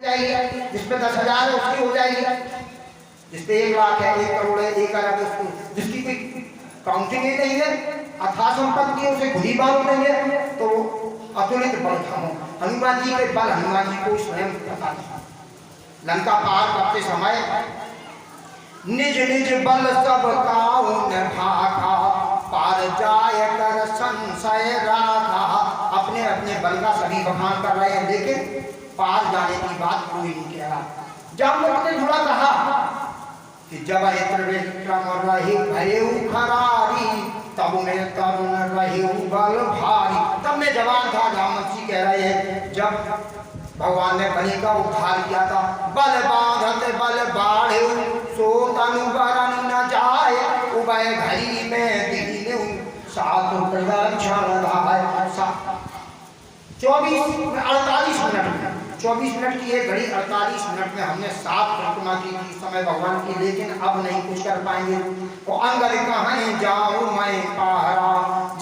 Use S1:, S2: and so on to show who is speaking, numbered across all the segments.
S1: जाएगी, जिसपे 10,000 है उसकी हो जाएगी, जिसपे 1 लाख है, 1 करोड़ है, 1 अरब है, उसको जिसकी कोई काउंटिंग ही नहीं है, अथाह संपत्ति है, उसे खुद ही मालूम नहीं है, तो अतुलित बल था। हनुमान जी के बल हनुमान जी को स्वयं पता था। लंका पार करते समय निज निज बल सब काउन भागा, पार जाय कर संशय राधा। अपने अपने बल का सभी बखान कर रहे हैं, लेकिन पार जाने की बात कोई नहीं कह रहा। जामवंत ने थोड़ा कहा कि जब इत्र विक्रम रहे भयउ खरारी, तब में तरुण रहे बल भारी। तब मैं जवान था, जामवंत जी कह रहे हैं, जब भगवान ने बलि का उद्धार किया था। बल बांधत बल बाढ़ सो तनु बरन न जाए, उभय घड़ी में दीन सात प्रदक्षिण धाय। 24 मिनट की एक घड़ी 48 मिनट में हमने 7 परिक्रमा की थी समय भगवान की, लेकिन अब नहीं कुछ कर पाएंगे। वो अंगद कहाँ जाऊँ मैं पहारा,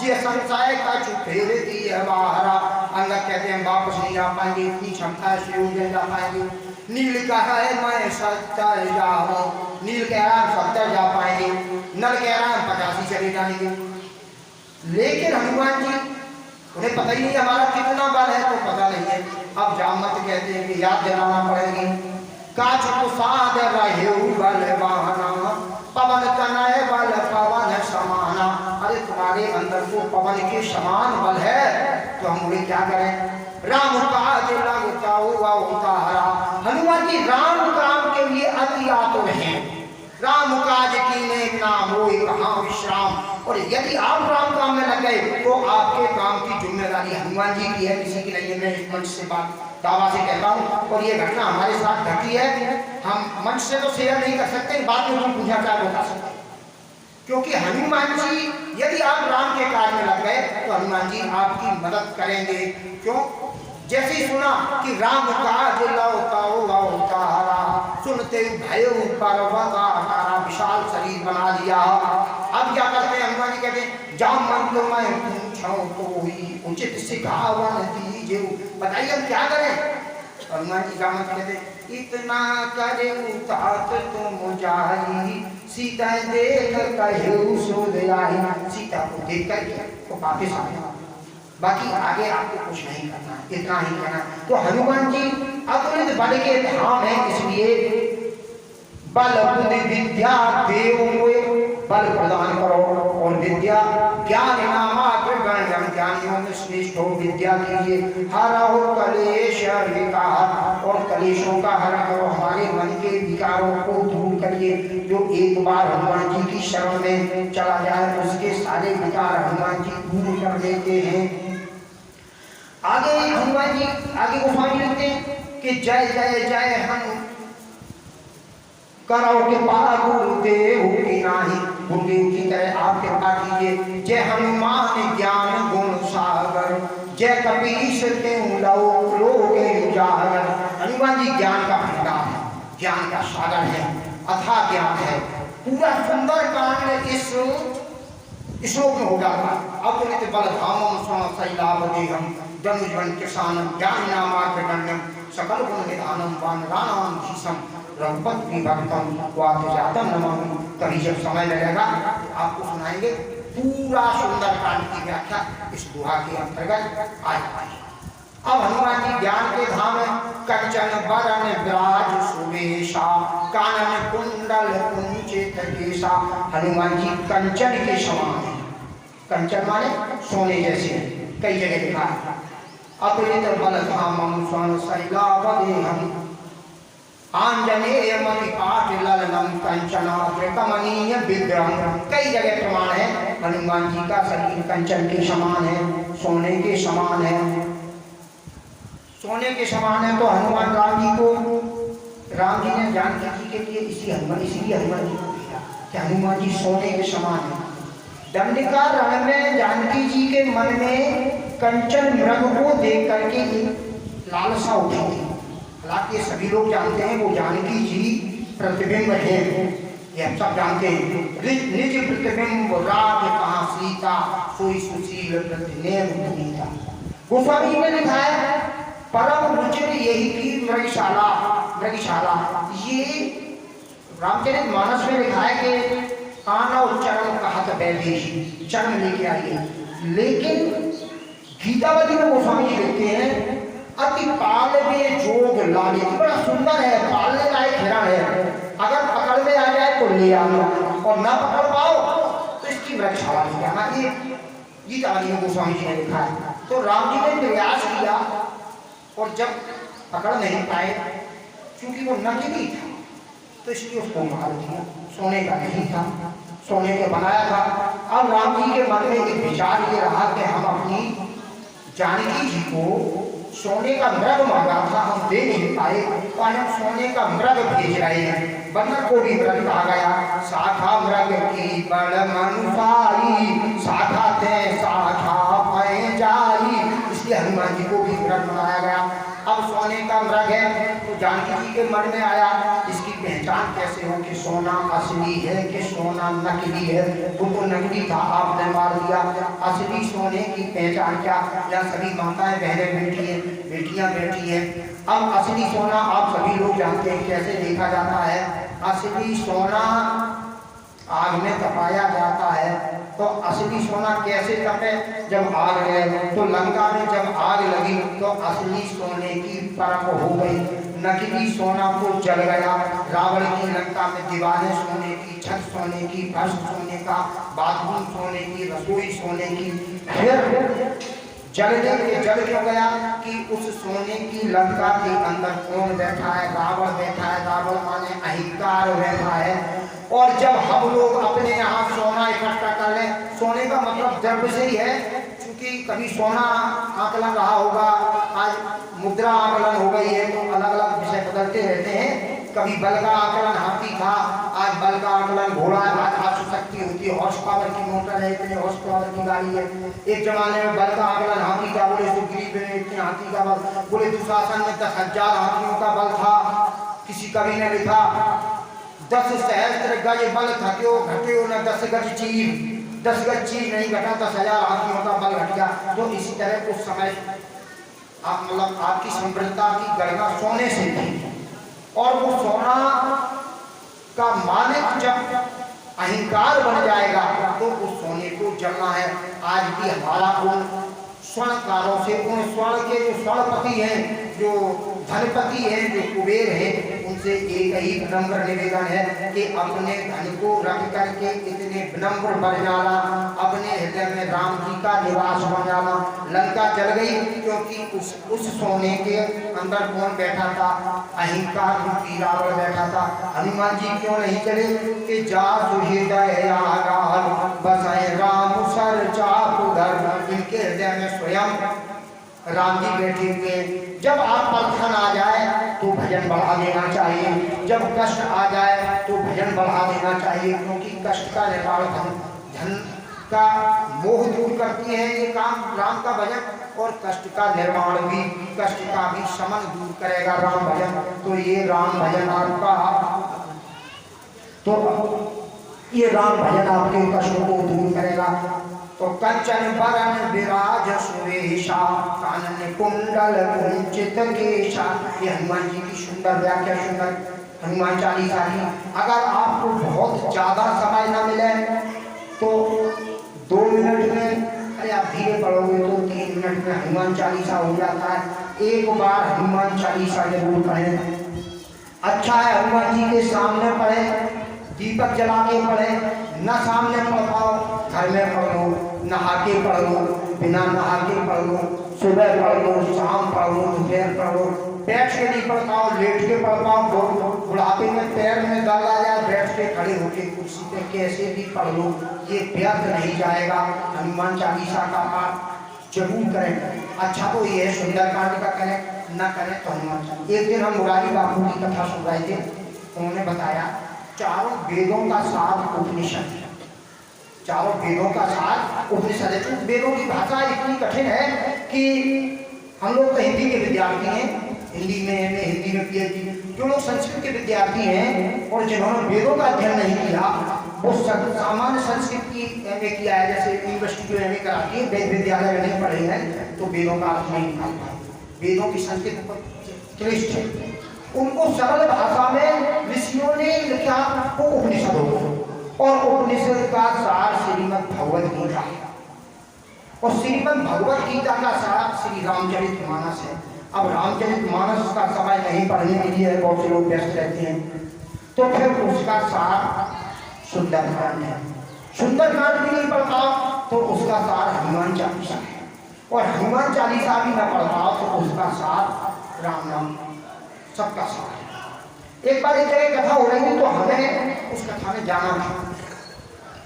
S1: जे संशय का चुफेर दी है बाहरा। अंगद कहते हैं वापस नहीं जा पाएंगे, इतनी क्षमता से उड़ जा पाएंगे। नील कहा है मैं 70 जाऊँ, नील कह रहा है 70 जा पाएंगे, नल कह रहा है 85 चले जाएंगे। लेकिन हनुमान जी उन्हें पता ही नहीं हमारा कितना बल है, तो पता नहीं है। अब जामवंत कहते हैं कि याद दिलाना पड़ेगी। काच कुसाद रहे बल वाहना, पवन तनय बल पवन समाना। अरे तुम्हारे अंदर तो पवन के समान बल है, तो हम उन्हें क्या करें। राम काज लगता हुआ उतारा। हनुमान जी राम काम के लिए अति आतुर हैं। राम काज कीने नाम होए कहाँ विश्राम। और यदि आप राम काम में लग गए तो आपके काम की जिम्मेदारी हनुमान जी की है, किसी की नहीं है। मैं इस मंच से बात दावा से कहता हूँ, और ये घटना हमारे साथ घटी है। हम मंच से तो शेयर नहीं कर सकते, बात में हम पूछा क्या बता सकते, क्योंकि हनुमान जी यदि आप राम के कार्य में लग गए तो हनुमान जी आपकी मदद करेंगे। क्यों? जैसे ही सुना कि राम काज उतारा, सुनते भय पर्वताकारा, विशाल शरीर बना लिया। अब क्या करते हैं हनुमान जी कहते हैं जामवंत मैं पूछूं कोई उचित सिखावन दीजिए, बताइए हम क्या करें। हनुमान जी जामवंत कहते हैं इतना करे तात तुम जाई, सीता देख कहे सो दयाई। सीता को देख कर तो वापिस आ गया, बाकी आगे आपको कुछ नहीं करना, इतना ही करना। तो हनुमान जी अतुलित बल के धाम है, इसलिए बल बुद्धि विद्या देव बल प्रदान करो, और विद्या ज्ञान नामात्र गण्यम, ज्ञानियों में श्रेष्ठ हो विद्या कीजिए। हरहु कलेश विकार, और कलेशों का हरण करो, हमारे मन के विकारों को दूर करिए। जो एक बार हनुमान जी की शरण में चला जाए उसके सारे विकार हनुमान जी दूर कर देते हैं। आगे हनुमान जी आगे गोस्वामी लिखते हैं कि जय जय जय हम करो के पार गुरुदेव की नाही, गुरुदेव की तरह आप कृपा कीजिए। जय हनुमान ज्ञान गुण सागर, जय कपीश के लोग उजागर। हनुमान जी ज्ञान का भंडार है, ज्ञान का सागर है, अथाह ज्ञान है। पूरा सुंदर कांड इस श्लोक में हो जाता है। अतुलित बल धामम स्वर्ण शैलावदेहम, धनुर्धर किसानम ज्ञान नामात्र गण्यम, सकल गुण निधानम वानराणाम भीषम, रघुपति भक्तम वातजातम नमामि। कभी जब समय लगेगा आपको सुनाएंगे पूरा सुंदर कांड की व्याख्या इस दुहा के अंतर्गत आ जाएगी। अब हनुमान जी ज्ञान के धाम है। कंचन बरन विराज सुवेशा, कानन कुंडल कुंचित केशा। हनुमान जी कंचन के समान है। कंचन माने सोने जैसे, कई जगह लिखा है। अतुलित बल धामम स्वर्ण शैलावदेहम, आंजनेय मति पाटललनम कंचनाद्र कमनीय विग्रहम। कई जगह प्रमाण है हनुमान जी का शरीर कंचन के समान है, सोने के समान है। सोने के समान है तो हनुमान राम जी को, राम जी ने जानकी जी के लिए इसीलिए हनुमान जी को भेजा कि हनुमान जी सोने के समान है। दंडिका रण में जानकी जी के मन में कंचन मृग को देख करके लालसा उठी थी। हालांकि सभी लोग जानते हैं वो जानकी जी प्रतिबिंब है, ये हम सब जानते हैं। निज प्रतिबिंब राग कहाँ सीता, सोई सुशील प्रतिनेम पुनीता। गोस्वामी ने लिखा है परम रुचिर यही की मृगशाला। मृगशाला ये रामचरितमानस में लिखा है कि आनव चरण कहत वैदेही, चरण लेके आइए। लेकिन गीतावती में गोस्वामी जी लिखते हैं अति पालवे जोग लागे, बड़ा सुंदर है, पालने लायक हिरण है, अगर पकड़ में आ जाए तो ले आना और ना पकड़ पाओ तो इसकी मृगशाला ले आना। ये गीतावती में गोस्वामी जी ने लिखा है। तो राम जी ने प्रयास किया और जब पकड़ नहीं पाए, क्योंकि वो नकली था तो इसलिए उसको मार दिया, सोने का नहीं था, सोने के बनाया था। अब राम जी के मन में एक विचार ये रहा कि हम अपनी जानकी जी को सोने का मृग मांगा था, हम दे नहीं पाए, तो हम सोने का मृग भेज रहे हैं। बंदर को भी मृग कहा गया, शाखा मृग की बड़ मनुसारी, शाखा ते शाखा पाए जाई, इसलिए हनुमान जी को भी मृग बनाया गया। अब सोने का मृग है तो जानकी जी के मन में आया इसकी पहचान कैसे हो कि सोना असली है कि सोना नकली है। वो तो नकली था, आपने मार दिया, असली सोने की पहचान क्या? या सभी माताएं बहनें बैठी हैं, बेटियां बैठी हैं। अब असली सोना आप सभी लोग जानते हैं कैसे देखा जाता है। असली सोना आग में तपाया जाता है, तो असली सोना कैसे तपे? जब आग लगे, तो लंका में जब आग लगी तो असली सोने की परख हो गई, नकली सोना तो जल गया। रावण की लंका में दीवारें सोने की, छत सोने की, फर्श सोने का, बाथरूम सोने की, रसोई सोने की। फिर जलने के जल क्यों गया कि उस सोने की लंका के अंदर कौन बैठा है? रावण बैठा है। रावण माने अहंकार बैठा है। और जब हम लोग अपने यहाँ सोना इकट्ठा कर लें, सोने का मतलब द्रव्य से ही है, क्योंकि कभी सोना आकलन रहा होगा, आज मुद्रा आकलन हो गई है, तो अलग अलग विषय बदलते रहते हैं। कभी बल का आकलन हाथी था, आज बल का आकलन घोड़ा है, आज हाथ शक्ति होती है, हॉर्स पावर की मोटर है, इतने हॉर्स पावर की गाड़ी है। एक जमाने में बल का आकलन हाथी का, बोले सुग्रीव में इतने हाथी का बल, बोले दुशासन में 10,000 हाथियों का बल था। किसी कवि ने लिखा 10 सहस्त्र गज बल थक्यो घट्यो न 10 गज चीर, 10 गज चीर नहीं घटा, 10,000 हाथियों का बल घट गया। तो इसी तरह उस समय आप मतलब आपकी समृद्धता की गणना सोने से थी। और वो सोना का मालिक जब अहंकार बन जाएगा तो उस सोने को जलना है। आज भी हमारा उन स्वर्णकारों से, उन स्वर्ण के जो स्वर्णपति हैं, जो धनपति हैं, जो कुबेर हैं, उनसे एक ही विनम्र निवेदन है कि अपने धन को रख करके इतने विनम्र बन जाना, अपने हृदय में राम जी का निवास बन जाना। लंका जल गई क्योंकि उस सोने के अंदर कौन बैठा था? अहंकार रूपी रावण बैठा था। हनुमान जी क्यों नहीं चले कि जा हृदय आगार बसाए राम सर चाप उधर, इनके हृदय में स्वयं राम जी बैठे हुए। जब आप पर धन आ जाए तो भजन बढ़ा देना चाहिए, जब कष्ट आ जाए तो भजन बढ़ा देना चाहिए, क्योंकि कष्ट का निवारण धन का मोह दूर करती है ये काम राम का भजन, और कष्ट का निर्माण भी, कष्ट का भी शमन दूर करेगा राम भजन। तो ये राम भजन आपका, तो ये राम भजन आपके कष्टों को दूर करेगा। तो कंचन बरन विराज सुरेशा, कानन कुंडल कुंचित केशा। ये हनुमान जी की सुंदर व्याख्या, सुंदर हनुमान चालीसा की। अगर आपको बहुत ज्यादा समय न मिले तो 2 मिनट में, अरे आप धीरे पढ़ोगे तो 3 मिनट में हनुमान चालीसा हो जाता है। एक बार हनुमान चालीसा जरूर पढ़ें। अच्छा है हनुमान जी के सामने पढ़े, दीपक जला के पढ़े, न सामने पढ़ पाओ घर में पढ़ लो, नहा के पढ़ लो, बिना नहा के पढ़ लो, सुबह पढ़ लो, शाम पढ़ लो, दोपहर पढ़ लो। बैठ के नहीं पढ़ पाओ, लेट के पढ़ पाओ, बुढ़ापे में पैर में दर्द आ जाए, बैठ के खड़े होके कुर्सी पे कैसे भी पढ़ लो, ये व्यर्थ नहीं जाएगा। हनुमान चालीसा का पाठ जरूर करें। अच्छा तो ये सुंदरकांड का करें, न करें तो हनुमान चालीसा। एक दिन हम मुरारी बापू की कथा सुन रहे थे, उन्होंने बताया चारों वेदों का सार उपनिषद, चारों वेदों का सार उपनिषद है। वेदों की भाषा इतनी कठिन है कि हम लोग तो हिंदी के विद्यार्थी हैं, हिंदी में हिंदी में पीएचडी, जो लोग संस्कृत के विद्यार्थी हैं और जिन्होंने वेदों का अध्ययन नहीं किया, वो सामान्य संस्कृत की एमए किया है, जैसे यूनिवर्सिटी जो एमए कराती है, वेद विद्यालय में नहीं पढ़े हैं, तो वेदों का अर्थ नहीं निकाल पाए। वेदों की संस्कृत क्लिष्ट है, उनको सरल भाषा में ऋषियों ने लिखा वो उपनिषदों को, और उपनिषद का सार श्रीमद् भगवद गीता, और श्रीमद् भगवद गीता का सार श्री रामचरितमानस है। अब रामचरितमानस का समय नहीं पढ़ने के लिए बहुत से लोग व्यस्त रहते हैं, तो फिर उसका सार सुंदरकांड है। सुंदरकांड भी नहीं पढ़ता तो उसका सार हनुमान चालीसा है, और हनुमान चालीसा भी न पढ़ता तो उसका सार राम नाम सबका सार है। एक बार एक जगह कथा हो रही थी तो हमें उस कथा में जाना था,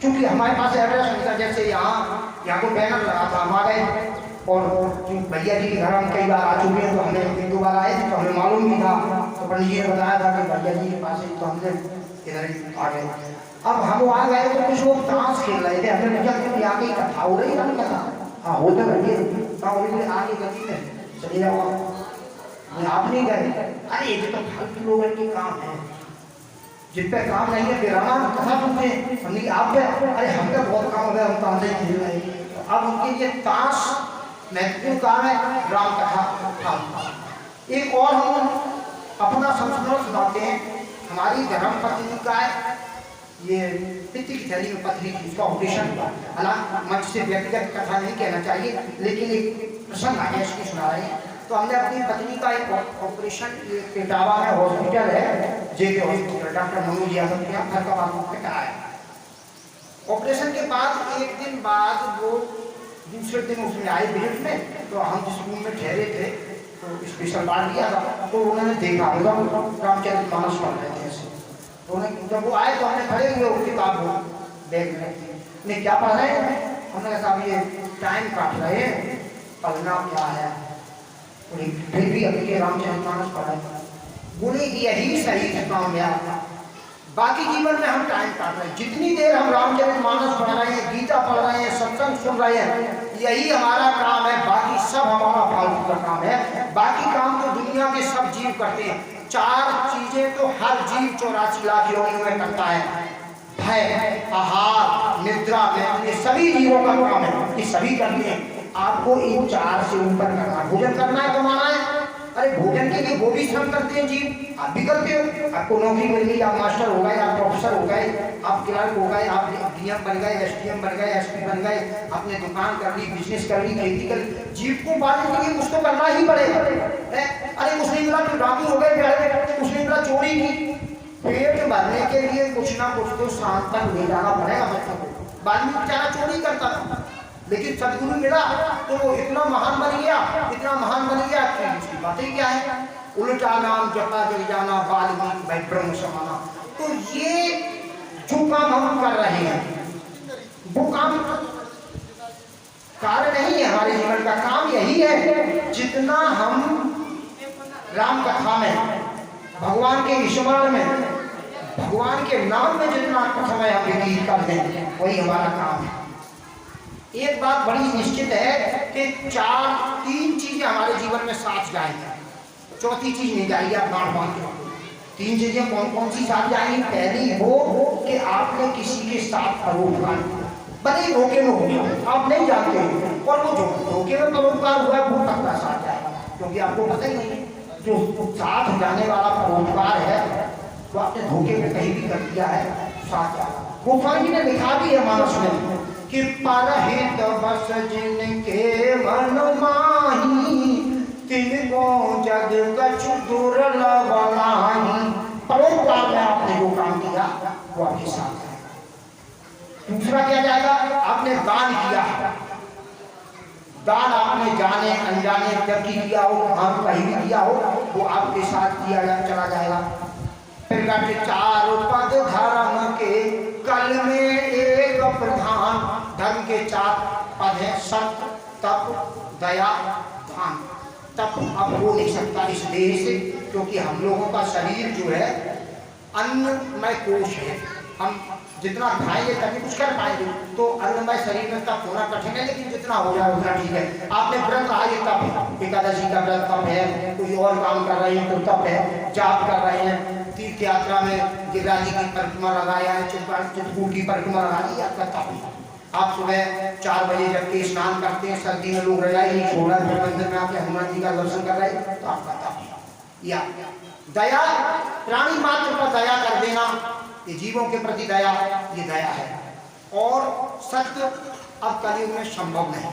S1: क्योंकि हमारे पास एड्रेस नहीं था। जैसे यहाँ को बैनर लगा था, हम आ गए, और भैया जी के घर हम कई बार आ चुके हैं, तो हमने एक दो बार आए थे तो हमें मालूम नहीं था, तो पंडित जी ने बताया था कि भैया जी के पास है, तो हमने इधर ही आ गए। अब हम आ गए तो कुछ लोग ताश खेल रहे थे, हमने देखा कि आगे कथा हो रही है, कथा हाँ होते रहिए आगे गति में चले जाओ, आप नहीं गए। अरे ये तो फालतू लोगों के काम है, जिन पे काम नहीं है बेराना कथा सुनते हैं, हमने आप पे अरे हम पे बहुत काम हो गया, हम ताश ही खेल रहे हैं। तो अब उनके लिए ताश महत्वपूर्ण काम है, राम कथा काम। एक और हम अपना संस्मरण सुनाते हैं। हमारी धर्म पत्नी का ये पित्ती की थैली में पथरी थी, उसका ऑपरेशन हुआ। हालांकि मंच से व्यक्तिगत कथा नहीं कहना चाहिए, लेकिन एक प्रसंग आ गया इसकी सुना रहे हैं। तो हमने अपनी पत्नी का एक ऑपरेशन पेटावा में हॉस्पिटल है, JK hospital, doctor Manoj Yadav के यहाँ फरकाबाद में कराया। ऑपरेशन के बाद एक दिन बाद वो दूसरे दिन उसमें आए विजिट में, तो हम जिस रूम में ठहरे थे तो स्पेशल बार दिया था, तो उन्होंने देखा रामचरितमानस पढ़ रहे थे ऐसे। तो उन्हें जब वो आए तो हमने खड़े हुए उसके बाद वो बैग में क्या पढ़ रहे हैं, हमने कहा साहब ये टाइम काट रहे हैं, पढ़ना क्या है, फिर भी अभी के रामचरितमानस पढ़ रहे हैं। बोले यही सही है कामयाब, बाकी जीवन में हम टाइम काट रहे हैं, जितनी देर हम रामचरितमानस पढ़ रहे हैं, गीता पढ़ रहे हैं, सत्संग सुन रहे हैं, यही हमारा काम है, बाकी सब हमारा फालतू का काम है। बाकी काम तो दुनिया के सब जीव करते हैं। 4 चीजें तो हर जीव 84 लाख योनियों में करता है, भय, आहार, निद्रा, ये सभी जीवों का काम है, ये सभी करते हैं। आपको इन 4 से ऊपर करना, भोजन करना है, कमाना है। अरे भोजन के लिए वो भी श्रम करते हैं जीव, आप भी करते हो। आपको नौकरी मिल गई, आप मास्टर हो गए, आप प्रोफेसर हो गए, आप क्लर्क हो गए, आप डीएम बन गए, एसडीएम बन गए, एसपी बन गए, आपने दुकान कर ली, बिजनेस कर ली, खेती कर ली, जीव को पालने के लिए कुछ तो करना ही पड़ेगा। अरे कुछ नहीं मिला तो डाकू हो गए, कुछ नहीं मिला चोरी की। पेट भरने के लिए कुछ ना कुछ तो शाम तक ले जाना पड़ेगा बच्चों को। वाल्मीकि बेचारा चोरी करता था, लेकिन सदगुरु मिला तो वो इतना महान बन गया, इतना महान बन गया कि उसकी बातें क्या है, उल्टा नाम जपा जग जाना, वाल्मीकि भाई ब्रह्म समाना। तो ये जो काम हम कर रहे हैं वो काम कार्य नहीं है, हमारे जीवन का काम यही है, जितना हम राम कथा में, भगवान के स्मरण में, भगवान के नाम में जितना समय हम व्यतीत कर दें, वही हमारा काम है। एक बात बड़ी निश्चित है कि 3 चीजें हमारे जीवन में साथ जाएंगी, चौथी चीज नहीं जाएगी। आप गांठ बांध के 3 चीजें कौन कौन सी साथ जाएंगी? पहली वो कि आपने किसी के साथ परोपकार, भले धोखे में हो गया, आप नहीं जानते, और वो जो धोखे में परोपकार हुआ है वो पक्का साथ जाएगा, क्योंकि आपको पता ही नहीं जो साथ जाने वाला परोपकार है वो आपने धोखे में कहीं भी कर दिया है, साथ जाएगा। गोस्वामी जी ने लिखा भी है मानस में कि परहित बस जिनके मन माही, तिनको जग कछु दुर्लभ नाही। परोपकार में आपने जो काम किया वो आपके साथ है। दूसरा क्या जाएगा? आपने दान किया, दान आपने जाने अनजाने जब किया हो, हम कहीं भी किया हो, वो आपके साथ किया चला जाएगा। फिर 4 पद धर्म के कल में एक प्रधान, धर्म के 4 पद है, सत्य, तप, दया, दान। तप अब हो नहीं सकता इस देह से, क्योंकि हम लोगों का शरीर जो है अन्नमय कोश है, हम जितना खाएंगे तभी कुछ कर पाएंगे, तो अन्नमय शरीर में तप होना कठिन है, लेकिन जितना हो जाए उतना ठीक है। आपने व्रत रहा, ये तप, एकादशी का व्रत तप है, कोई और काम कर रहे हैं तो तप है, जाप कर रहे हैं, तीर्थ यात्रा में गिरिराज जी की परिक्रमा लगाया है, चित्रकूट की परिक्रमा लगाई, आपका तप है। आप सुबह 4 बजे जब के स्नान करते हैं, सर्दी में लोग रजाई नहीं छोड़ा, फिर मंदिर में आके हनुमान जी का दर्शन कर रहे हैं, तो आपका तप या दया, प्राणी मात्र पर दया कर देना, ये जीवों के प्रति दया, ये दया है। और सत्य अब कलयुग में संभव नहीं।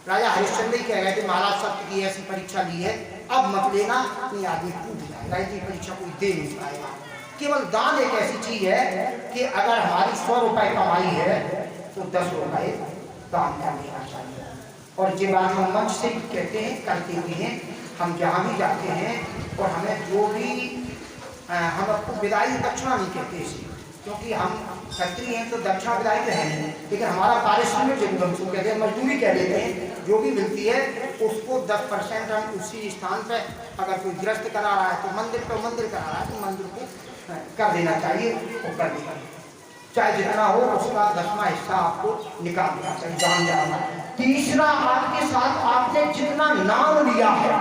S1: राजा हरिश्चंद्र ही कह रहे थे महाराज सत्य की ऐसी परीक्षा ली है, अब मत लेना, नहीं आदमी टूट जाएगा, ऐसी परीक्षा कोई दे नहीं पाएगा। केवल दान एक ऐसी चीज है कि अगर हमारी 100 रुपए कमाई है तो 10 रुपए दान कर देना चाहिए। और ये बात हम मंच से कहते हैं, करते भी हैं, हम जहाँ भी जाते हैं, और हमें जो भी हम आपको विदाई दक्षिणा नहीं कहते इसे, क्योंकि हम क्षत्रिय हैं तो दक्षिणा विदाई तो है नहीं, लेकिन हमारा पारिश्रमिक जरूर हम उसको कहते हैं, मजदूरी कह लेते हैं, जो भी मिलती है उसको 10% हम उसी स्थान पे, अगर कोई गृहस्थ करा रहा है तो मंदिर पर, मंदिर करा रहा है तो मंदिर को कर देना चाहिए, वो कर देना, चाहे जितना हो उसका 10वां हिस्सा आपको निकाल देना चाहिए, जान जाना। तीसरा, आपके साथ आपने जितना नाम लिया है,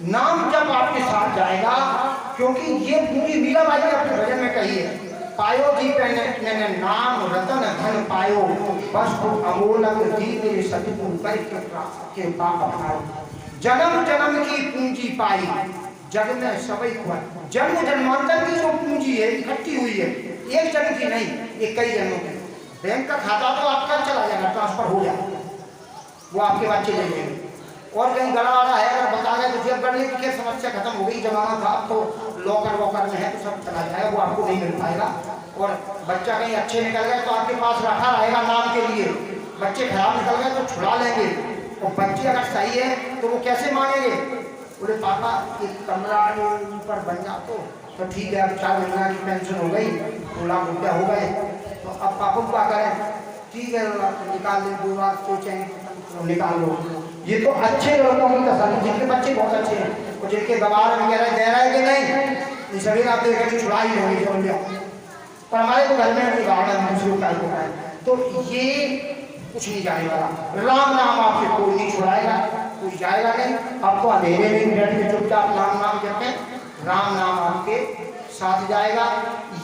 S1: नाम जब आपके साथ जाएगा, क्योंकि ये पूरी मीराबाई ने अपने भजन में कही है, पायो जी मैंने नाम रतन धन पायो, वस्तु अमोलक दी मेरे सतगुरु के पाप अपनाओ, जन्म जन्म की पूंजी पाई, जग में सभी खुआ, जन्म जन्मांतर की जो पूंजी है इकट्ठी हुई है, एक जन्म की नहीं, ये कई जन्मों की। बैंक का खाता तो आपका चला जाएगा, ट्रांसफर हो जाएगा, वो आपके बच्चे ले लेंगे, और कहीं गड़बड़ा है अगर बता गए तो जब गड़ने की समस्या खत्म हो गई, जमाना था तो लॉकर वॉकर में है तो सब चला जाएगा, वो आपको नहीं मिल पाएगा। और बच्चा कहीं अच्छे निकल गए तो आपके पास रखा रहेगा नाम के लिए, बच्चे खराब निकल गए तो छुड़ा लेंगे, और बच्चे अगर सही है तो वो कैसे मांगेंगे, बोले पापा एक कमरा ऊपर बन जा तो ठीक है, अब 4 महीना की पेंशन हो गई, 2 लाख रुपया हो गए, तो अब पापा क्या करें, ठीक है निकाल लें, 2 बार सोचेंगे तो निकाल लो। ये तो अच्छे लोगों की तसल्ली, जिनके बच्चे बहुत अच्छे हैं, और जिनके दबाव में कह रहे हैं कि नहीं, सभी आप देखेंगे छुड़ा ही होंगे समझ लिया, पर हमारे तो घर में दूसरों का है, तो ये कुछ नहीं जाने वाला। राम नाम आपसे कोई नहीं छुड़ाएगा, कोई जाएगा नहीं, आपको अंधेरे में बैठ के चुपचाप राम नाम जपे, राम नाम आपके साथ जाएगा।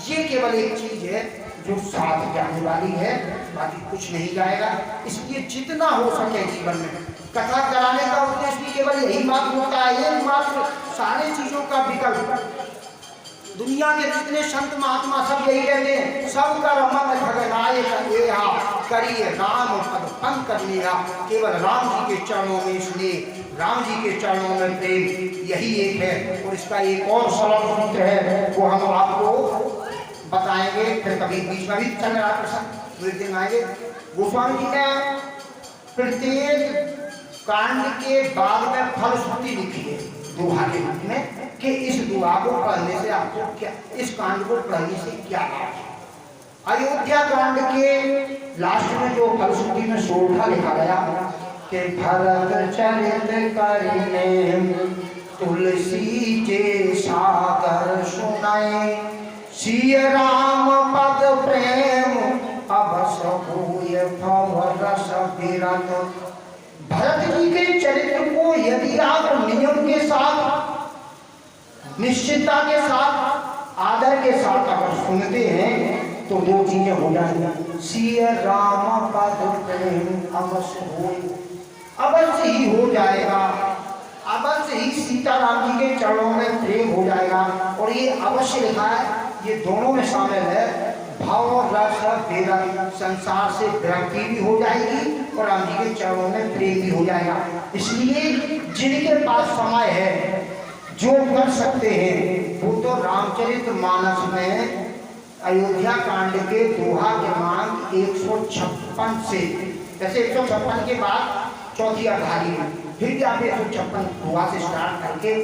S1: ये केवल एक चीज है जो साथ जाने वाली है, बाकी कुछ नहीं जाएगा। इसलिए जितना हो सके जीवन में कथा कराने का उद्देश्य भी केवल यही मात्र होता है, एक मात्र सारे चीजों का विकल्प। दुनिया के जितने संत महात्मा सब यही कहते हैं, सब कर मन भगनाए करिए राम पद पंकज मेरा, केवल राम जी के चरणों में स्नेह, राम जी के चरणों में प्रेम, यही एक है। और इसका एक और सरल सूत्र है, वो हम आपको बताएंगे, फिर कभी बीच में भी चल रहा प्रसंग एक दिन आएंगे। गोस्वामी जी ने प्रत्येक कांड के बाद में फलश्रुति लिखी है दोहा के रूप में, कि इस दुआ को पढ़ने से आपको क्या, इस कांड को पढ़ने से क्या लाभ है। अयोध्या कांड के लास्ट में जो फलश्रुति में सोठा लिखा गया कि भरत चरित करिने तुलसी के सागर सुनाए, सिय राम पद प्रेम अवस होय भव रस विरत। भरत जी के चरित्र को यदि आप नियम के साथ, निश्चितता के साथ, आदर के साथ अगर सुनते हैं तो 2 चीजें हो जाएंगी, सिय राम पद प्रेम अवश्य हो, अवश्य ही हो जाएगा, अवश्य ही सीताराम जी के चरणों में प्रेम हो जाएगा। और ये अवश्य लिखा है, ये दोनों में शामिल है, भाव रस विरत, संसार से विरक्ति भी हो जाएगी और राम जी के चरणों में प्रेम भी हो जाएगा। इसलिए जिनके पास समय है, जो कर सकते हैं, वो तो रामचरितमानस में अयोध्या कांड के दोहा क्रमांक 156 से, जैसे 156 के बाद चौथी अध्याय है, फिर भी आप 156 दोहा से स्टार्ट करके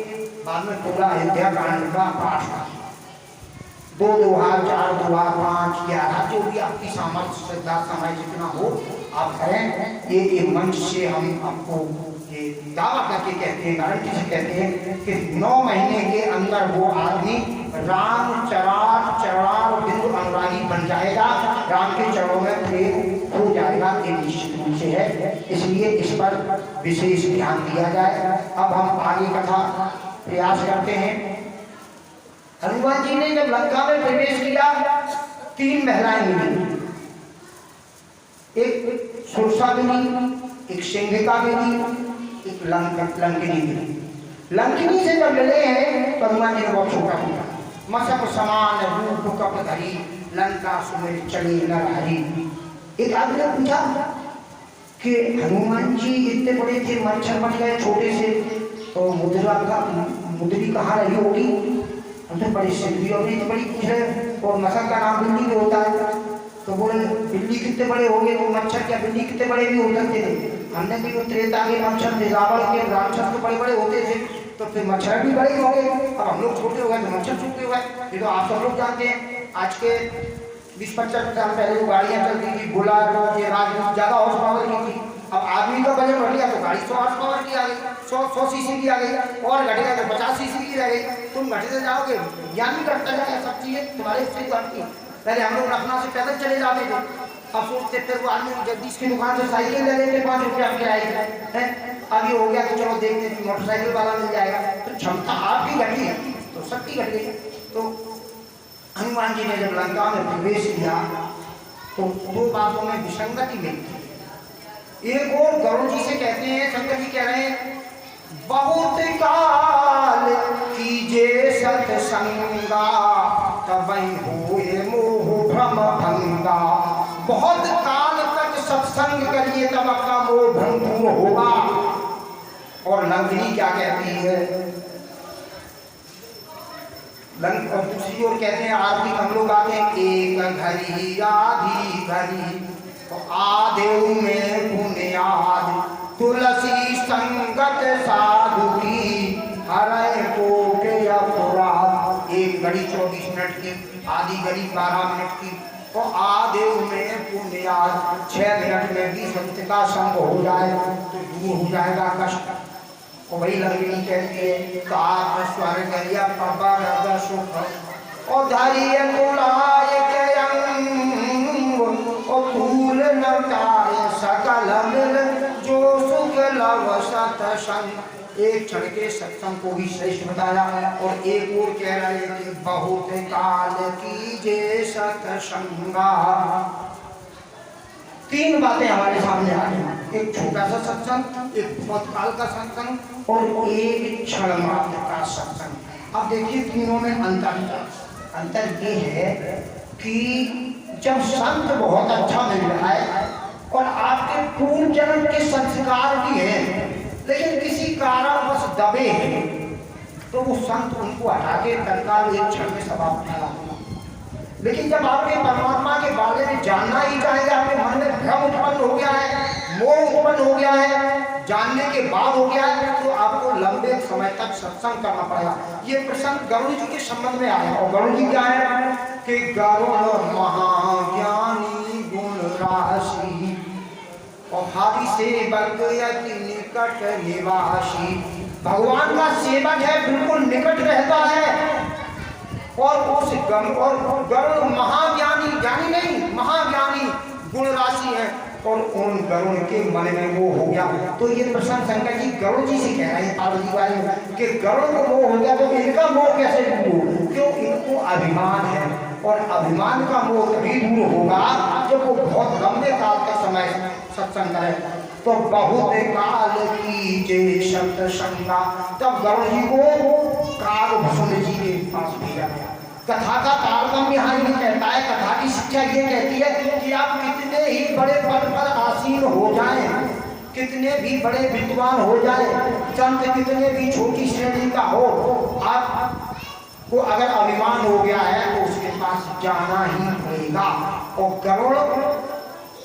S1: बाद में पूरा अयोध्या कांड का पाठ करें। 2 दोहा, 4 दोहा, 5, 11, जो भी आपकी सामर्थ्य, श्रद्धा, समय जितना हो आप करें। ये एक मंच से हम आपको ये दावा करके कहते हैं, गारंटी से कहते हैं कि 9 महीने के अंदर वो आदमी राम चरण बिंदु अनुरागी बन जाएगा, राम के चरणों में प्रेम हो जाएगा, ये निश्चित रूप से है। इसलिए इस पर विशेष ध्यान दिया जाए। अब हम आगे कथा प्रयास करते हैं। हनुमान जी ने जब लंका में प्रवेश किया, 3 महिलाएं मिली, एक सुरसागिनी, एक सिंहिका गिरी, एक लंकिनी गिरी। लंकिनी से जब लड़े हैं तो हनुमान जी ने बहुत छोटा किया। मसक समान रूप कप धरी, लंका सुमिर चले नर हरि। एक आदमी ने पूछा कि हनुमान जी इतने बड़े थे, मच्छर बन गए छोटे से, तो मुद्री कहाँ रही होगी? हम तो बड़ी सिद्धि और नहीं बड़ी पूछ रहे। और मसक का नाम बिल्ली भी होता है, तो बोले बिल्ली कितने बड़े हो गए? तो मच्छर क्या बिल्ली कितने बड़े भी हो सकते थे? हमने भी वो त्रेता के मच्छर थे, रावण के राक्षस तो बड़े बड़े होते थे, तो फिर मच्छर भी बड़े हो गए। अब हम लोग छोटे हो गए तो मच्छर छोटे हो गए। ये तो आप सब लोग जानते हैं। आज के 20-25 साल पहले जो गाड़ियाँ चलती थी, बुलेरो, ये राजदूत, ज़्यादा हॉर्स पावर की थी। अब आदमी का वजन बढ़ गया तो गाड़ी 100 हॉर्स पावर की आ गई, 100 सीसी की आ गई, और घटेगा तो 50 सीसी की रह गई। तुम घटते जाओगे, ज्ञान भी घटता जाएगा, सब चीज़ें तुम्हारे से घटती। पहले हम लोग लखनऊ से पैदल चले जाते थे, अब सोचते फिर वो आदमी जगदीश की दुकान से साइकिल ले लेते 5 रुपया किराए है। अब ये हो गया कि चलो देखते हैं मोटरसाइकिल वाला मिल जाएगा। तो क्षमता आपकी घटी है तो शक्ति घट गई। तो हनुमान जी ने जब लंका में प्रवेश किया तो 2 बातों में विसंगति मिलती है। एक और गरुड़ जी से कहते हैं, शंकर जी कह रहे हैं, बहुत काल कीजे सत्संगा तबई होए मोह भ्रम भंगा। बहुत काल तक सत्संग करिए तब आपका मोह भ्रम दूर होगा। और लंकिनी क्या कहती है? और दूसरी ओर कहते हैं, आरती हम लोग आते हैं, एक घड़ी आधी घड़ी तो आधे में बुनियाद, तुलसी संगत साधु की हरे को के अपराध। एक घड़ी 24 मिनट की, आधी घड़ी 12 मिनट की, तो आधे में बुनियाद 6 मिनट में भी सत्य का संग हो जाए तो दूर हो जाएगा कष्ट। और वही लंकिनी कहती है, ताप स्वर्ग या पबर सुख और धैर्य कुलाय के अंग और भूल न काय सकल मिल जो सुख लव सत्संग। एक क्षण के सत्संग को भी श्रेष्ठ बताया। और एक और कह रहे हैं कि बहुत काल कीजे सत्संगा। 3 बातें हमारे सामने आ रही, एक छोटा सा सत्संग, एक बहुत काल का सत्संग और एक क्षण मात्र का सत्संग। अब देखिए तीनों में अंतर ये है कि जब संत बहुत अच्छा मिल रहा है और आपके पूर्व जन्म के संस्कार भी हैं, लेकिन किसी कारणवश दबे हैं, तो वो संत उनको हटा के तत्काल एक क्षण में समाप्त करा देगा। लेकिन जब आपके परमात्मा के बारे में जानना ही चाहेंगे, आपके मन में भ्रम उत्पन्न हो गया है, मोह उत्पन्न हो गया है, जानने के बाद हो गया है, तो आपको लंबे समय तक सत्संग करना पड़ेगा। ये प्रसंग गरुड़ जी के संबंध में आया। और गरुड़ जी क्या है कि गरुड़ महाज्ञानी गुण राशि और हरि सेवक अति निकट निवासी। भगवान का सेवक है, बिल्कुल निकट रहता है। और उस गरुड़ महाज्ञानी, ज्ञानी नहीं महाज्ञानी गुण राशि है, और उन गरुड़ के मन में वो हो गया। तो ये प्रसन्न शंकर जी गरुड़ जी से कह रहे हैं पार्वती वाले कि गरुड़ को मोह हो गया, तो इनका मोह कैसे दूर हो? क्यों? इनको अभिमान है, और अभिमान का मोह तभी दूर होगा जब वो बहुत लंबे काल का समय सत्संग करे। तो बहुत काल की जय सत्संगा, तब गरुड़ जी को कालभूषण जी के पास भेजा गया। कथा का तारतम्य यहाँ नहीं कहता है, कथा की शिक्षा ये कहती है कि आप कितने ही बड़े पद पर आसीन हो जाएं, कितने भी बड़े विद्वान हो जाए, संत कितने भी छोटी श्रेणी का हो, आपको अगर अभिमान हो गया है तो उसके पास जाना ही पड़ेगा। और गरुड़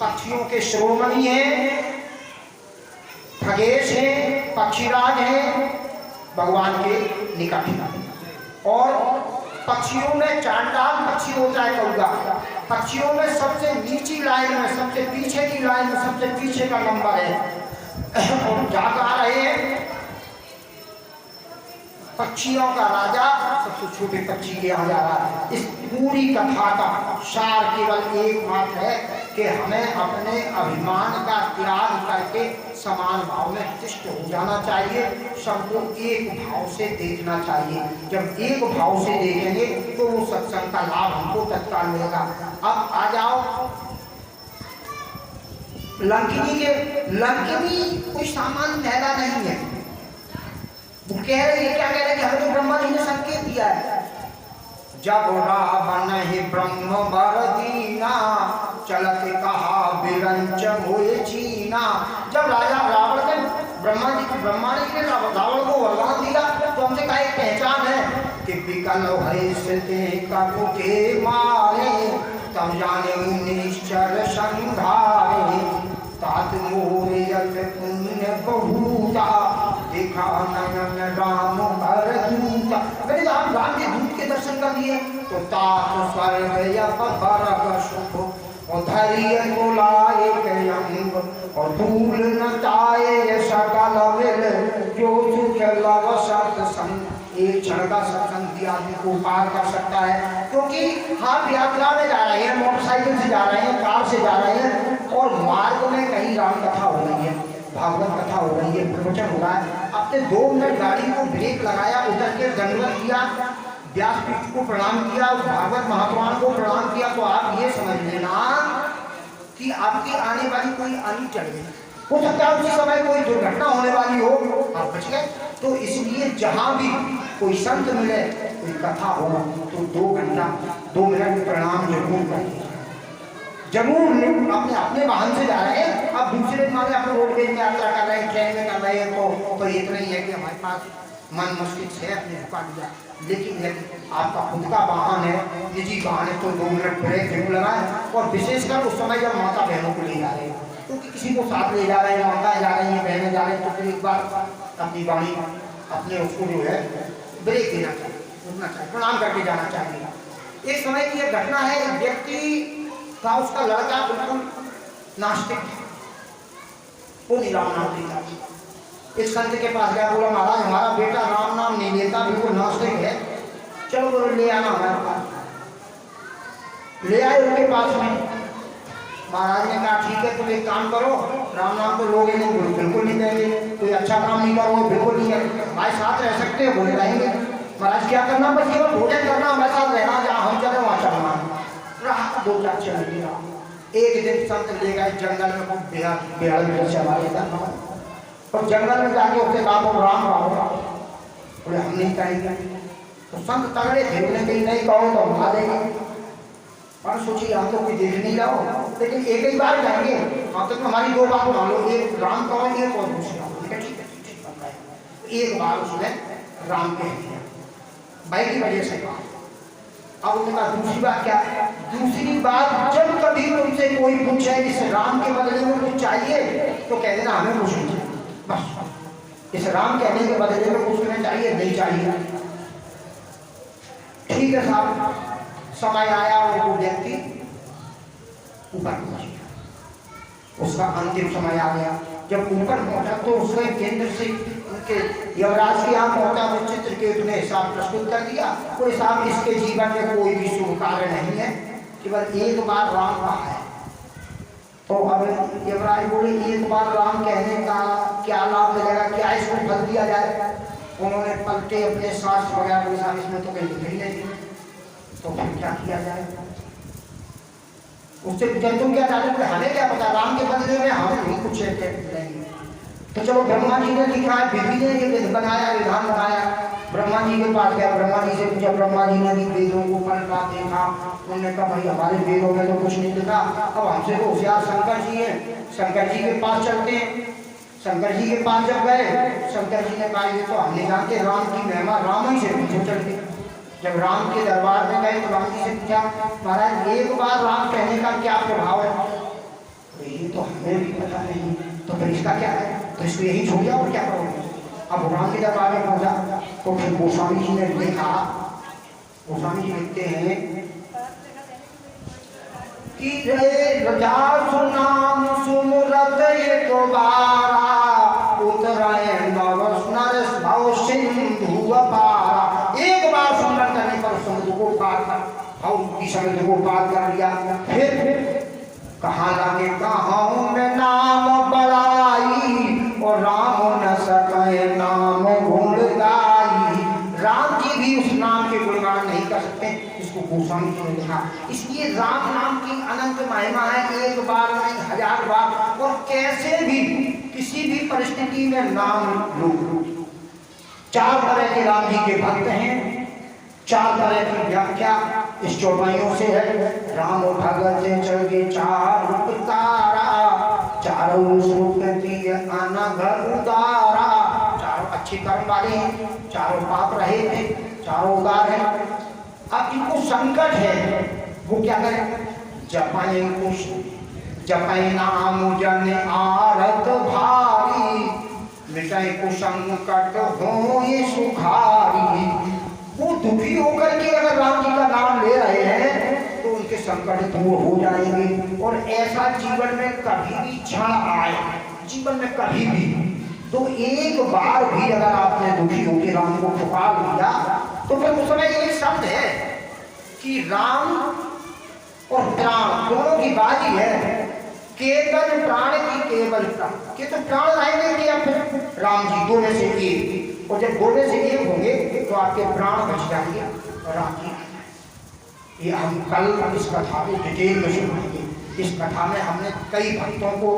S1: पक्षियों के शिरोमणि हैं, खगेश हैं, पक्षीराज हैं, भगवान के निकट। और पक्षियों में चांडाल पक्षी होता है कौवा, पक्षियों में सबसे नीची लाइन में, सबसे पीछे की लाइन में, सबसे पीछे का नंबर है। और जाकर आ रहे हैं पक्षियों का राजा सबसे छोटे पक्षी के यहाँ जा रहा है। इस पूरी कथा का सार केवल एक मात्र है कि हमें अपने अभिमान का त्याग करके समान भाव में तिष्ठ हो जाना चाहिए, सबको एक भाव से देखना चाहिए। जब एक भाव से देखेंगे तो वो सत्संग का लाभ हमको तत्काल मिलेगा। अब आ जाओ लंकिनी कोई सामान्य महिला नहीं है। वो कह रहे हैं, क्या कह रहे हैं कि हमें तो ब्रह्मा जी ने संकेत दिया है, जब रावण ही ब्रह्म वर दीना चलत कहा बिरंच मोए चीना। जब राजा रावण ने ब्रह्मा जी ने रावण को वरदान दिया तो हमसे कहा एक पहचान है कि विकल है कपु के मारे तब जाने निश्चर संधारे तात मोरियत पुण्य बहुता देखा नयन राम भर दूता। मैंने जब हम राम के दूत के दर्शन कर लिए तो तात स्वर्ग बरग सुख और धैर्य को लाए अंग और धूल न ताए सकल मिल जो सुख लव सत्संग। एक क्षण का सत्संग आदमी को पार कर सकता है, क्योंकि हम यात्रा में जा रहे हैं, मोटरसाइकिल से जा रहे हैं, कार से जा रहे हैं और मार्ग में कहीं राम कथा हो रही है, भागवत कथा हो रही है, प्रवचन हो रहा है। आपने 2 मिनट गाड़ी को ब्रेक लगाया, उधर के दंडवत किया, व्यासपीठ को प्रणाम किया, भागवत महापुराण को प्रणाम किया, तो आप ये समझ लेना कि आपकी आने वाली कोई आनी चढ़ गई। हो सकता है उसी समय कोई दुर्घटना होने वाली हो, आप बच गए। तो इसलिए जहां भी कोई संत मिले, कोई कथा हो, तो 2 मिनट प्रणाम जरूर करिए, जरूर। अपने वाहन से जा रहे हैं, अब दूसरे माने अपने रोडवेज में यात्रा कर रहे हैं, ट्रेन में कर रहे हैं, तो इतना ही है कि हमारे पास मन मस्तिष्क है, अपने रुका दिया। लेकिन यदि आपका खुद का वाहन है, निजी वाहन है, तो 2 मिनट ब्रेक जरूर लगाएं। और विशेषकर उस समय जब माता बहनों को ले जा रहे हैं, क्योंकि किसी को साथ ले जा रहे हैं, माताएं जा रही हैं, बहनें जा रही हैं, तो फिर एक बार अपनी वाणी अपने उसको जो है ब्रेक देना चाहिए, रुकना चाहिए, प्रणाम करके जाना चाहिए। एक समय की एक घटना है, एक व्यक्ति था, उसका लड़का बिल्कुल नास्तिक था, वो नहीं राम नाम लेता। इस संत के पास गया, बोला महाराज हमारा बेटा राम नाम नहीं लेता, बिल्कुल नास्तिक है, चलो बोलो ले आना हमारे पास। ले आए उनके पास में। महाराज ने कहा ठीक है, तुम एक काम करो, राम नाम तो लोग नहीं, बोलो बिल्कुल नहीं देंगे, कोई अच्छा काम नहीं करो, बिल्कुल नहीं है, हमारे साथ रह सकते हो, बोले रहेंगे। महाराज क्या करना, बस केवल भोजन करना, हमारे साथ रहना, जहाँ हम चले वहाँ चलना। रहा 2-4 चल। एक दिन संत ले गए जंगल में, खूब बेहद चला लेता, और जंगल में जाके उससे कहा राम राम राम, बोले हम नहीं कहेंगे। तो संत तगड़े थे, उन्हें कहीं नहीं कहो तो हम खा देंगे। और सोचिए हम तो कोई देख नहीं रहा हो, लेकिन एक ही बार कहेंगे, अब तक हमारी 2 बात मान लो, एक राम कहो, एक और दूसरा। ठीक है, एक बार उसने राम कह दिया, भाई की वजह से कहा। अब उन्होंने कहा दूसरी बात क्या है? दूसरी बात, जब कभी तुमसे कोई पूछे इस राम के बदले में कुछ चाहिए, तो कह देना हमें कुछ नहीं चाहिए, बस। इस राम कहने के बदले में कुछ तुम्हें चाहिए, नहीं चाहिए। ठीक है साहब, समय आया और वो व्यक्ति ऊपर पहुंच गया, उसका अंतिम समय आ गया। जब ऊपर पहुंचा तो उसने केंद्र से उनके यमराज के यहाँ पहुंचा, तो चित्रकेतु ने हिसाब प्रस्तुत कर दिया। कोई साहब इसके जीवन में कोई भी शुभ कार्य नहीं है, केवल एक बार राम कहा है। तो अब यमराज बोले एक बार राम कहने का क्या लाभ मिलेगा, क्या इसको फल दिया जाए? उन्होंने पलटे अपने शास्त्र वगैरह, इसमें तो कहीं लिखा ही नहीं, तो फिर क्या किया जाए? उससे जब तुम क्या चाहते, हमें क्या पता, राम के बदले में हम नहीं कुछ लेंगे। तो चलो ब्रह्मा जी ने लिखा है, विधि ने ये बनाया, विधान बनाया। ब्रह्मा जी के पास गया, ब्रह्मा जी से पूछा, ब्रह्मा जी ने वेदों को पलटा देखा, उन्होंने कहा भाई हमारे वेदों में तो कुछ नहीं लिखा, अब हमसे तो होशियार शंकर जी हैं, शंकर जी के पास चलते हैं। शंकर जी के पास जब गए, शंकर जी ने कहा ये तो हम नहीं जानते, राम की महिमा राम ही से पूछो चलते। जब राम के दरबार में गए तो राम जी से पूछा, महाराज एक बार राम कहने का क्या प्रभाव है? तो ये तो हमें भी पता नहीं, तो फिर इसका क्या है? तो इसको यही छोड़ दिया और क्या करोगे? अब राम के दरबार में पहुंचा तो फिर गोस्वामी जी ने लिखा, गोस्वामी जी लिखते हैं कि नाम सुमरत एक बारा उतराए नर भाव सिंधु पारा। एक बार सुमरन करने पर समुद्र को पार कर, और समुद्र को पार कर लिया। फिर कहाँ लगे कहाँ में नाम बड़ाई, और राम न सके नाम गुण गाई। राम जी भी उस नाम के गुणगान नहीं कर सकते, इसको गोस्वामी जी ने लिखा। इसलिए राम नाम की अनंत महिमा है, एक बार नहीं 1000 बार, और कैसे भी किसी भी परिस्थिति में नाम लो। 4 तरह के राम जी के भक्त हैं, 4 तरह की व्याख्या इस चौपाइयों से है। राम भगत जगे 4 तारा, चारों सुकृति अनघ उदारा। चारों अच्छे कर्म वाले हैं, चारों पाप रहे थे, चारों उदार हैं। अब जिनको संकट है वो क्या करें? जपय कुश जपय नाम जन आरत भारी, मिटय कुसंकट होय सुखारी। वो दुखी होकर के अगर राम जी का नाम ले रहे हैं तो उनके संकट दूर हो जाएंगे। और ऐसा जीवन में कभी भी क्षण आए, जीवन में कभी भी, तो एक बार भी अगर आपने दुखी होकर राम को पुकार लिया तो फिर उस समय एक शब्द है कि राम और प्राण दोनों की बाजी है। केवल प्राण की केवल प्राण के तो प्राण रहेंगे कि अब राम जी दो में से एक, और जब दो में से एक होंगे तो आपके प्राण बच जाएंगे और राम जी। ये हम कल इस कथा को डिटेल में सुनाएंगे। इस कथा में हमने कई भक्तों को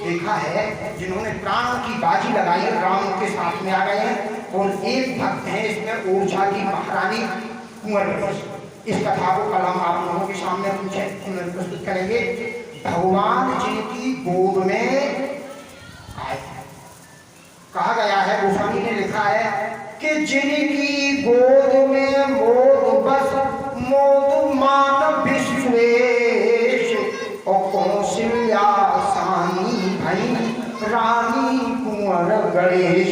S1: देखा है जिन्होंने प्राण की बाजी लगाई, राम के साथ में आ गए हैं। और एक भक्त है इसमें ओरछा की महारानी कुंवर। इस कथा को कल हम आप लोगों के सामने प्रस्तुत करेंगे। भगवान जिनकी गोद में आए, कहा गया है, गोस्वामी ने लिखा है कि जिनकी गोद में मोद बस मोद मान विश्वेश, और कौशल्या सानी भई रानी कुंवर गणेश।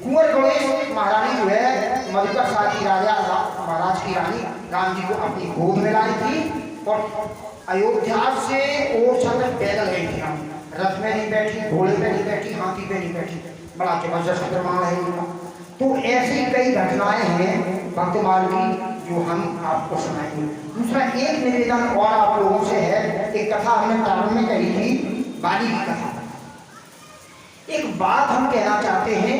S1: कुंवर गणेश महारानी जो है मधुकर साथी राजा महाराज की रानी राम जी को अपनी गोद में लाई थी और अयोध्या से ओरछा तक पैदल गई थी। हम रथ में नहीं बैठी, घोड़े पे नहीं बैठी, हाथी पे नहीं बैठी, बड़ा जबरदस्त प्रमाण है इनका। तो ऐसी कई घटनाएं हैं भक्तमाल की जो हम आपको सुनाएंगे। दूसरा एक निवेदन और आप लोगों से है, एक कथा हमने प्रारंभ में कही थी, बाली की कथा। एक बात हम कहना चाहते हैं